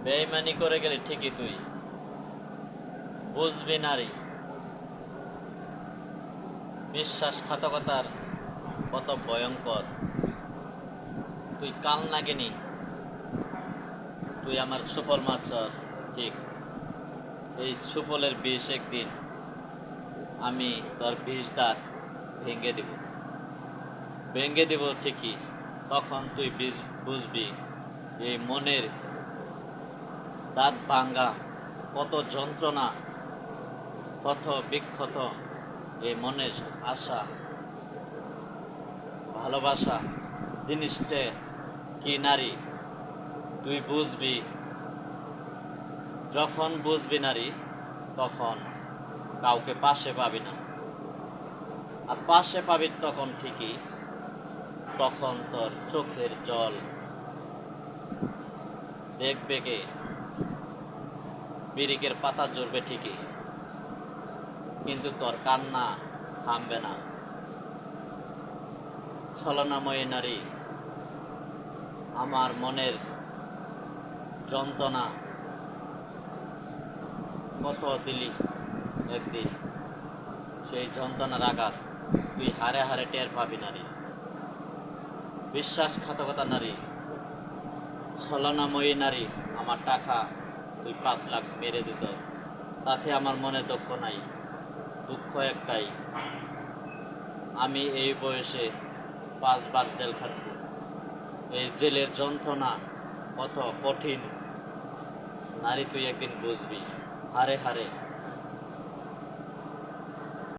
বেইমানি করে গেলে ঠিকই তুই বুঝবি নারী বিশ্বাসঘাতকতার কত ভয়ঙ্কর। তুই কাল নাগিনি, তুই আমার সুফল মারছর ঠিক। এই সুফলের বিষ একদিন আমি তোর বিষ দাঁত ভেঙে দেব ঠিকই। তখন তুই বুঝবি এই মনের দাঁত ভাঙ্গা কত যন্ত্রণা, কত বিক্ষত এই মনের আশা ভালোবাসা জিনিসটা কি নারী। তুই বুঝবি, যখন বুঝবি নারী তখন কাউকে পাশে পাবি না। আর পাশে পাবি তখন ঠিকই, তখন তোর চোখের জল দেখবে কে, বিরিকের পাতা জ্বলবে ঠিকই, কিন্তু তোর কান্না থামবে না। ছলনাময়ী নারী, আমার মনের যন্ত্রণা কত দিলি একদিন, সেই যন্ত্রণার আঘাত তুই হারে হারে টের পাবি নারী। বিশ্বাসঘাতকতা নারী, ছলনাময়ী নারী, আমার টাকা তুই 5 লাখ মেরে দিস, তাতে আমার মনে দুঃখ নাই। দুঃখ একটাই, আমি এই বয়সে 5 বার জেল খাচ্ছি। এই জেলের যন্ত্রণা কত কঠিন নারী, তুই একদিন বুঝবি হারে হারে।